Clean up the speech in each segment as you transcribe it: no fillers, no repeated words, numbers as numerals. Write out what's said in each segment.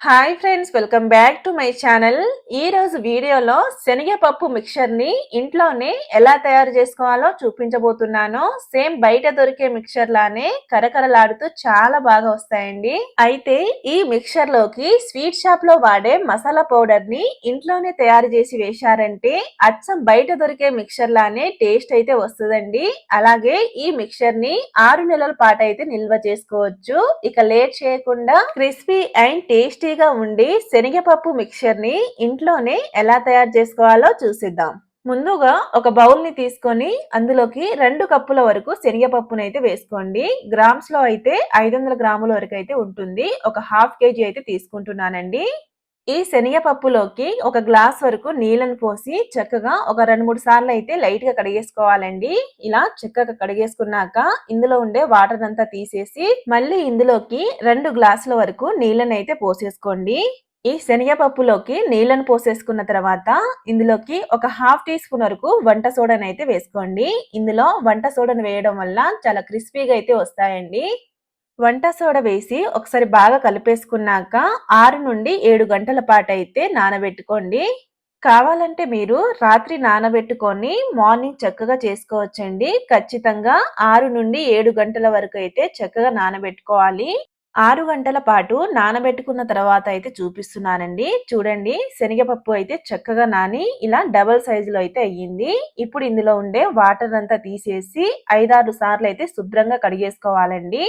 Hi friends, welcome back to my channel. ఈ రోజు వీడియోలో శనగపప్పు మిక్చర్ ని ఇంట్లోనే ఎలా తయారు చేసుకోవాలో చూపించబోతున్నాను. సేమ్ బయట దొరికే మిక్చర్ లానే కరకరలాడుతూ చాలా బాగా వస్తాయండి. అయితే ఈ మిక్చర్ లోకి స్వీట్ షాప్ లో వాడే మసాలా పౌడర్ ని ఇంట్లోనే తయారు చేసి వేశారంటే అచ్చం బయట దొరికే మిక్చర్ లానే టేస్ట్ అయితే వస్తుందండి. అలాగే ఈ మిక్చర్ ని 6 నెలల పాటు అయితే నిల్వ చేసుకోవచ్చు. ఇక లేట్ చేయకుండా క్రిస్పీ అండ్ టేస్టీ గా ఉండి శనగపప్పు మిక్చర్ ని ఇంట్లోనే ఎలా తయారు చేసుకోవాలో చూసిద్దాం. ముందుగా ఒక బౌల్ ని తీసుకొని అందులోకి 2 కప్పుల వరకు శనగపప్పును అయితే వేసుకోండి. గ్రామ్స్ లో అయితే 500 గ్రాముల వరకు అయితే ఉంటుంది. ఒక హాఫ్ కేజీ అయితే తీసుకుంటున్నానండి. ఈ శనగపప్పులోకి ఒక గ్లాస్ వరకు నీళ్ళను పోసి చక్కగా ఒక 2-3 సార్లు అయితే లైట్ గా కడిగేసుకోవాలండి. ఇలా చక్కగా కడిగేసుకున్నాక ఇందులో ఉండే వాటర్ అంతా తీసేసి మళ్ళీ ఇందులోకి 2 గ్లాసుల వరకు నీళ్ళని అయితే పోసేసుకోండి. ఈ శనగపప్పులోకి నీళ్ళను పోసేసుకున్న తర్వాత ఇందులోకి ఒక హాఫ్ టీ స్పూన్ వరకు వంట సోడాను అయితే వేసుకోండి. ఇందులో వంట సోడాను వేయడం వల్ల చాలా క్రిస్పీగా అయితే వస్తాయండి. వంట సోడా వేసి ఒకసారి బాగా కలిపేసుకున్నాక 6 నుండి 7 గంటల పాటు అయితే నానబెట్టుకోండి. కావాలంటే మీరు రాత్రి నానబెట్టుకొని మార్నింగ్ చక్కగా చేసుకోవచ్చండి. ఖచ్చితంగా 6 నుండి 7 గంటల వరకు అయితే చక్కగా నానబెట్టుకోవాలి. 6 గంటల పాటు నానబెట్టుకున్న తర్వాత అయితే చూపిస్తున్నానండి. చూడండి, శనగపప్పు అయితే చక్కగా నాని ఇలా డబల్ సైజులో అయితే అయ్యింది. ఇప్పుడు ఇందులో ఉండే వాటర్ అంతా తీసేసి 5-6 సార్లు అయితే శుభ్రంగా కడిగేసుకోవాలండి.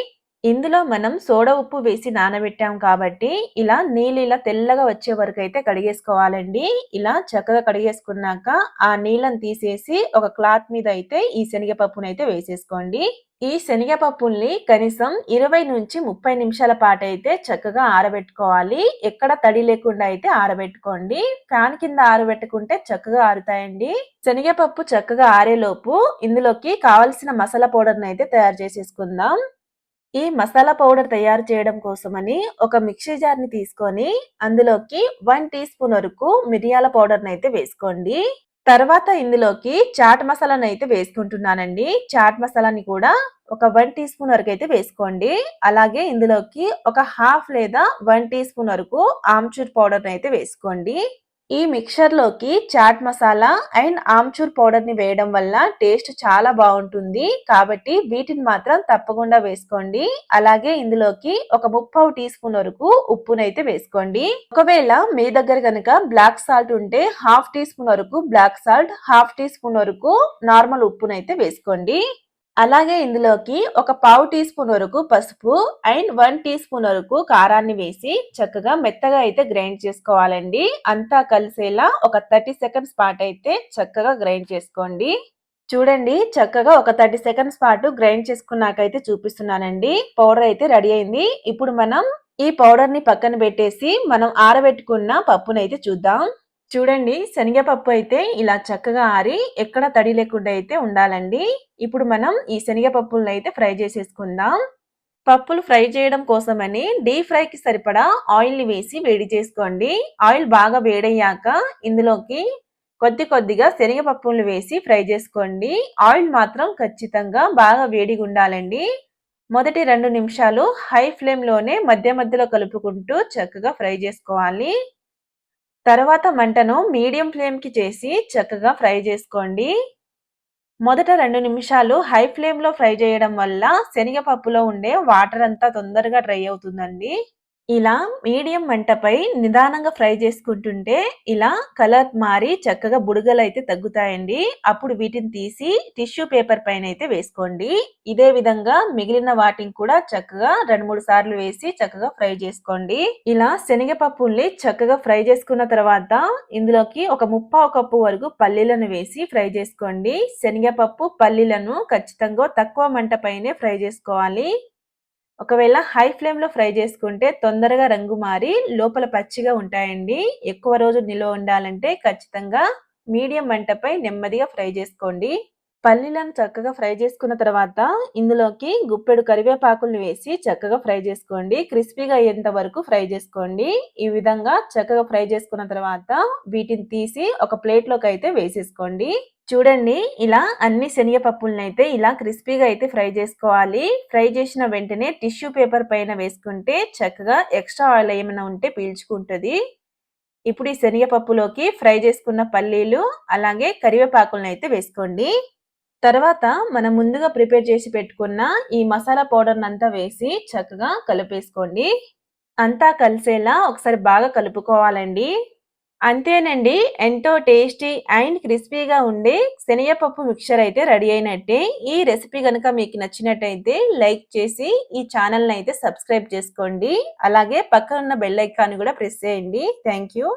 ఇందులో మనం సోడా ఉప్పు వేసి నానబెట్టాం కాబట్టి ఇలా నీళ్ళు ఇలా తెల్లగా వచ్చే వరకు అయితే కడిగేసుకోవాలండి. ఇలా చక్కగా కడిగేసుకున్నాక ఆ నీళ్ళని తీసేసి ఒక క్లాత్ మీద అయితే ఈ శనగపప్పును అయితే వేసేసుకోండి. ఈ శనగపప్పుల్ని కనీసం 20 నుంచి 30 నిమిషాల పాటు అయితే చక్కగా ఆరబెట్టుకోవాలి. ఎక్కడ తడి లేకుండా అయితే ఆరబెట్టుకోండి. ఫ్యాన్ కింద ఆరబెట్టుకుంటే చక్కగా ఆరుతాయండి. శనగపప్పు చక్కగా ఆరేలోపు ఇందులోకి కావలసిన మసాలా పౌడర్ని అయితే తయారు చేసేసుకుందాం. ఈ మసాలా పౌడర్ తయారు చేయడం కోసమని ఒక మిక్సీ జార్ని తీసుకొని అందులోకి 1 టీ స్పూన్ వరకు మిరియాల పౌడర్ని అయితే వేసుకోండి. తర్వాత ఇందులోకి చాట్ మసాలాను అయితే వేసుకుంటున్నానండి. చాట్ మసాలాని కూడా ఒక 1 టీ స్పూన్ వరకు అయితే వేసుకోండి. అలాగే ఇందులోకి ఒక హాఫ్ లేదా 1 టీ స్పూన్ వరకు ఆమ్చూర్ పౌడర్ని అయితే వేసుకోండి. ఈ మిక్చర్ లోకి చాట్ మసాలా అండ్ ఆమ్చూర్ పౌడర్ ని వేయడం వల్ల టేస్ట్ చాలా బాగుంటుంది. కాబట్టి వీటిని మాత్రం తప్పకుండా వేసుకోండి. అలాగే ఇందులోకి ఒక 3/4 టీ స్పూన్ వరకు ఉప్పునైతే వేసుకోండి. ఒకవేళ మీ దగ్గర కనుక బ్లాక్ సాల్ట్ ఉంటే హాఫ్ టీ స్పూన్ వరకు black salt, half teaspoon వరకు నార్మల్ ఉప్పునైతే వేసుకోండి. అలాగే ఇందులోకి ఒక పావు టీ స్పూన్ వరకు పసుపు అండ్ 1 టీ స్పూన్ వరకు కారాన్ని వేసి చక్కగా మెత్తగా అయితే గ్రైండ్ చేసుకోవాలండి. అంతా కలిసేలా ఒక 30 సెకండ్స్ పాటు అయితే చక్కగా గ్రైండ్ చేసుకోండి. చూడండి, చక్కగా ఒక 30 సెకండ్స్ పాటు గ్రైండ్ చేసుకున్నాకైతే చూపిస్తున్నానండి. పౌడర్ అయితే రెడీ అయింది. ఇప్పుడు మనం ఈ పౌడర్ ని పక్కన పెట్టేసి మనం ఆరబెట్టుకున్న పప్పునైతే చూద్దాం. చూడండి, శనగపప్పు అయితే ఇలా చక్కగా ఆరి ఎక్కడ తడి లేకుండా అయితే ఉండాలండి. ఇప్పుడు మనం ఈ శనగపప్పులను అయితే ఫ్రై చేసేసుకుందాం. పప్పులు ఫ్రై చేయడం కోసమని డీప్ ఫ్రైకి సరిపడా ఆయిల్ ని వేసి వేడి చేసుకోండి. ఆయిల్ బాగా వేడయ్యాక ఇందులోకి కొద్దిగా శనగపప్పులు వేసి ఫ్రై చేసుకోండి. ఆయిల్ మాత్రం ఖచ్చితంగా బాగా వేడిగా ఉండాలండి. మొదటి 2 నిమిషాలు హై ఫ్లేమ్ లోనే మధ్య మధ్యలో కలుపుకుంటూ చక్కగా ఫ్రై చేసుకోవాలి. తర్వాత మంటను మీడియం ఫ్లేమ్ కి చేసి చక్కగా ఫ్రై చేసుకోండి. మొదట 2 నిమిషాలు హై ఫ్లేమ్ లో ఫ్రై చేయడం వల్ల శనగపప్పులో ఉండే వాటర్ అంతా తొందరగా డ్రై అవుతుందండి. ఇలా మీడియం మంటపై నిదానంగా ఫ్రై చేసుకుంటుంటే ఇలా కలర్ మారి చక్కగా బుడగలు అయితే తగ్గుతాయండి. అప్పుడు వీటిని తీసి టిష్యూ పేపర్ పైన అయితే వేసుకోండి. ఇదే విధంగా మిగిలిన వాటిని కూడా చక్కగా 2-3 సార్లు వేసి చక్కగా ఫ్రై చేసుకోండి. ఇలా శనగపప్పుల్ని చక్కగా ఫ్రై చేసుకున్న తర్వాత ఇందులోకి ఒక 3/4 కప్పు వరకు పల్లీలను వేసి ఫ్రై చేసుకోండి. శనగపప్పు పల్లీలను ఖచ్చితంగా తక్కువ మంట పైనే ఫ్రై చేసుకోవాలి. ఒకవేళ హై ఫ్లేమ్ లో ఫ్రై చేసుకుంటే తొందరగా రంగు మారి లోపల పచ్చిగా ఉంటాయండి. ఎక్కువ రోజు నిల్వ ఉండాలంటే ఖచ్చితంగా మీడియం మంటపై నెమ్మదిగా ఫ్రై చేసుకోండి. పల్లీలను చక్కగా ఫ్రై చేసుకున్న తర్వాత ఇందులోకి గుప్పెడు కరివేపాకుల్ని వేసి చక్కగా ఫ్రై చేసుకోండి. క్రిస్పీగా అయ్యేంత వరకు ఫ్రై చేసుకోండి. ఈ విధంగా చక్కగా ఫ్రై చేసుకున్న తర్వాత వీటిని తీసి ఒక ప్లేట్లోకి అయితే వేసేసుకోండి. చూడండి, ఇలా అన్ని శనగపప్పులనైతే ఇలా క్రిస్పీగా అయితే ఫ్రై చేసుకోవాలి. ఫ్రై చేసిన వెంటనే టిష్యూ పేపర్ పైన వేసుకుంటే చక్కగా ఎక్స్ట్రా ఆయిల్ ఏమైనా ఉంటే పీల్చుకుంటుంది. ఇప్పుడు ఈ శనగపప్పులోకి ఫ్రై చేసుకున్న పల్లీలు అలాగే కరివేపాకులనైతే వేసుకోండి. తర్వాత మనం ముందుగా ప్రిపేర్ చేసి పెట్టుకున్న ఈ మసాలా పౌడర్‌నంతా వేసి చక్కగా కలిపేసుకోండి. అంతా కలిసేలా ఒకసారి బాగా కలుపుకోవాలండి. అంతేనండి. ఎంతో టేస్టీ అండ్ క్రిస్పీగా ఉండే శనగపప్పు మిక్చర్ అయితే రెడీ అయినట్టే. ఈ రెసిపీ గనుక మీకు నచ్చినట్టయితే లైక్ చేసి ఈ ఛానెల్‌ని అయితే సబ్స్క్రైబ్ చేసుకోండి. అలాగే పక్కనున్న బెల్ ఐకాన్ కూడా ప్రెస్ చేయండి. Thank you.